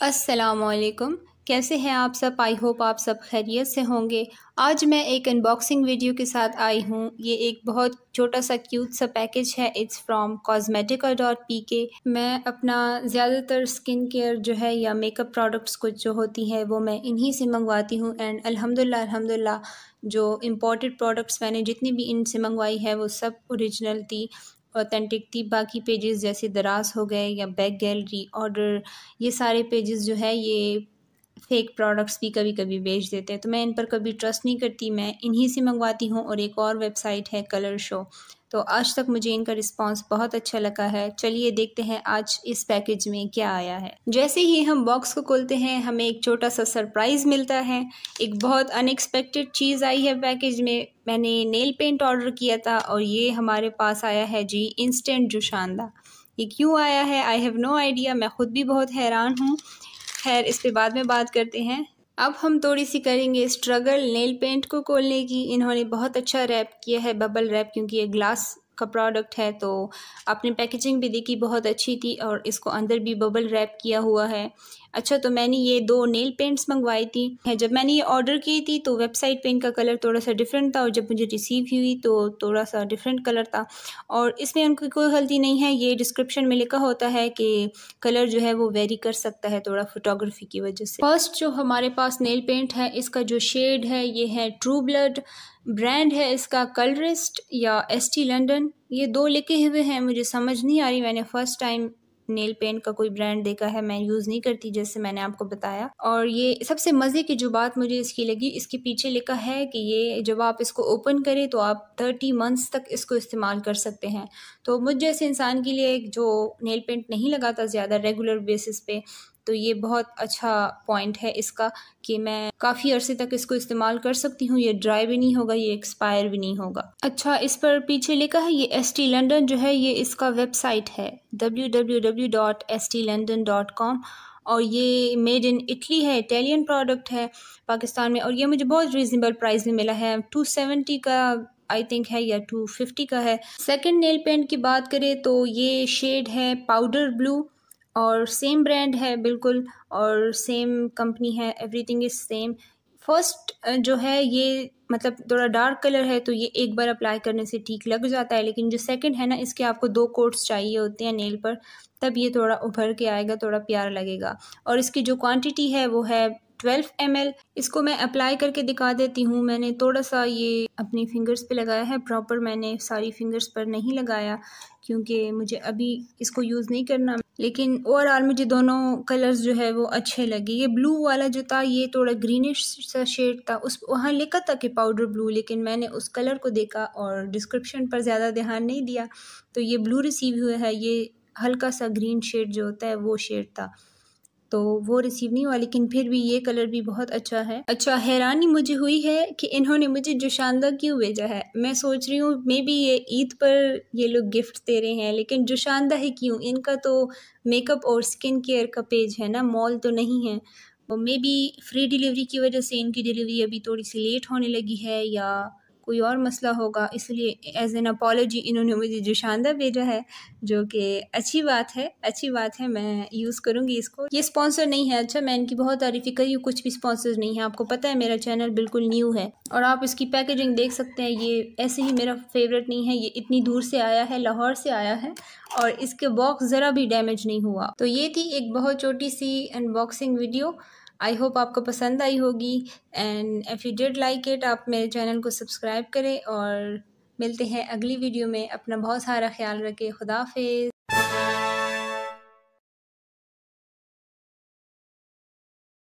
अस्सलामुअलैकुम। कैसे हैं आप सब? आई होप आप सब खैरियत से होंगे। आज मैं एक अनबॉक्सिंग वीडियो के साथ आई हूँ। ये एक बहुत छोटा सा क्यूट सा पैकेज है। It's from cosmetica.pk। मैं अपना ज़्यादातर स्किन केयर जो है या मेकअप प्रोडक्ट्स कुछ जो होती हैं वो मैं इन्हीं से मंगवाती हूँ। एंड अल्हम्दुलिल्लाह जो इम्पोर्टेड प्रोडक्ट्स मैंने जितनी भी इनसे मंगवाई है वो सब ओरिजिनल थी, ऑथेंटिक थी। बाकी पेजेस जैसे दराज हो गए या बैक गैलरी ऑर्डर, ये सारे पेजेस जो है ये फेक प्रोडक्ट्स भी कभी कभी बेच देते हैं, तो मैं इन पर कभी ट्रस्ट नहीं करती। मैं इन्हीं से मंगवाती हूँ। और एक और वेबसाइट है कलर शो, तो आज तक मुझे इनका रिस्पांस बहुत अच्छा लगा है। चलिए देखते हैं आज इस पैकेज में क्या आया है। जैसे ही हम बॉक्स को खोलते हैं हमें एक छोटा सा सरप्राइज़ मिलता है। एक बहुत अनएक्सपेक्टेड चीज़ आई है पैकेज में। मैंने नेल पेंट ऑर्डर किया था और ये हमारे पास आया है जी इंस्टेंट जोशांदा। ये क्यों आया है आई हैव नो आइडिया, मैं खुद भी बहुत हैरान हूँ। खैर इस पे बाद में बात करते हैं। अब हम थोड़ी सी करेंगे स्ट्रगल नेल पेंट को खोलने की। इन्होंने बहुत अच्छा रैप किया है, बबल रैप, क्योंकि ये ग्लास का प्रोडक्ट है। तो आपने पैकेजिंग भी देखी बहुत अच्छी थी और इसको अंदर भी बबल रैप किया हुआ है। अच्छा, तो मैंने ये 2 नेल पेंट्स मंगवाई थी। जब मैंने ये ऑर्डर की थी तो वेबसाइट पे इनका कलर थोड़ा सा डिफरेंट था और जब मुझे रिसीव हुई तो थोड़ा सा डिफरेंट कलर था। और इसमें उनकी कोई गलती नहीं है, ये डिस्क्रिप्शन में लिखा होता है कि कलर जो है वो वेरी कर सकता है थोड़ा फोटोग्राफी की वजह से। फर्स्ट जो हमारे पास नेल पेंट है इसका जो शेड है ये है ट्रू ब्लड। ब्रांड है इसका कलरिस्ट या एसटी लंदन। ये 2 लिखे हुए हैं, मुझे समझ नहीं आ रही। मैंने फर्स्ट टाइम नेल पेंट का कोई ब्रांड देखा है, मैं यूज़ नहीं करती जैसे मैंने आपको बताया। और ये सबसे मज़े की जो बात मुझे इसकी लगी, इसके पीछे लिखा है कि ये जब आप इसको ओपन करें तो आप 30 मंथ्स तक इसको इस्तेमाल कर सकते हैं। तो मुझ जैसे इंसान के लिए जो नेल पेंट नहीं लगाता ज़्यादा रेगुलर बेसिस पे, तो ये बहुत अच्छा पॉइंट है इसका कि मैं काफ़ी अरसे तक इसको इस्तेमाल कर सकती हूँ। ये ड्राई भी नहीं होगा, ये एक्सपायर भी नहीं होगा। अच्छा, इस पर पीछे लिखा है ये एसटी लंदन जो है ये इसका वेबसाइट है www.stlondon.com और ये मेड इन इटली है, इटालियन प्रोडक्ट है पाकिस्तान में। और ये मुझे बहुत रीज़नेबल प्राइस में मिला है, 270 का आई थिंक है या 250 का है। सेकंड नेल पेंट की बात करें तो ये शेड है पाउडर ब्लू और सेम ब्रांड है बिल्कुल और सेम कंपनी है, एवरीथिंग इज सेम। फर्स्ट जो है ये मतलब थोड़ा डार्क कलर है तो ये एक बार अप्लाई करने से ठीक लग जाता है, लेकिन जो सेकंड है ना इसके आपको 2 कोट्स चाहिए होते हैं नेल पर, तब ये थोड़ा उभर के आएगा, थोड़ा प्यारा लगेगा। और इसकी जो क्वांटिटी है वो है 12 ml। इसको मैं अप्लाई करके दिखा देती हूँ। मैंने थोड़ा सा ये अपनी फिंगर्स पे लगाया है, प्रॉपर मैंने सारी फिंगर्स पर नहीं लगाया क्योंकि मुझे अभी इसको यूज़ नहीं करना। लेकिन ओवरऑल मुझे दोनों कलर्स जो है वो अच्छे लगे। ये ब्लू वाला जो था ये थोड़ा ग्रीनिश सा शेड था, उस वहाँ लिखा था कि पाउडर ब्लू, लेकिन मैंने उस कलर को देखा और डिस्क्रिप्शन पर ज़्यादा ध्यान नहीं दिया तो ये ब्लू रिसीव हुआ है। ये हल्का सा ग्रीन शेड जो होता है वो शेड था तो वो रिसीव नहीं हुआ, लेकिन फिर भी ये कलर भी बहुत अच्छा है। अच्छा, हैरानी मुझे हुई है कि इन्होंने मुझे जोशांदा क्यों भेजा है। मैं सोच रही हूँ मे बी ये ईद पर ये लोग गिफ्ट दे रहे हैं, लेकिन जोशांदा है क्यों? इनका तो मेकअप और स्किन केयर का पेज है ना, मॉल तो नहीं है। और मे बी फ्री डिलीवरी की वजह से इनकी डिलीवरी अभी थोड़ी सी लेट होने लगी है या कोई और मसला होगा, इसलिए एज एन अपॉलॉजी इन्होंने मुझे जोशांदा भेजा है, जो कि अच्छी बात है, अच्छी बात है। मैं यूज़ करूँगी इसको। ये स्पॉन्सर नहीं है। अच्छा, मैं इनकी बहुत तारीफ़ी करी हूँ, कुछ भी स्पॉन्सर नहीं है। आपको पता है मेरा चैनल बिल्कुल न्यू है और आप इसकी पैकेजिंग देख सकते हैं। ये ऐसे ही मेरा फेवरेट नहीं है, ये इतनी दूर से आया है, लाहौर से आया है और इसके बॉक्स ज़रा भी डैमेज नहीं हुआ। तो ये थी एक बहुत छोटी सी अनबॉक्सिंग वीडियो। आई होप आपको पसंद आई होगी and if you did like it आप मेरे चैनल को सब्सक्राइब करें और मिलते हैं अगली वीडियो में। अपना बहुत सारा ख्याल रखें। खुदा हाफिज़।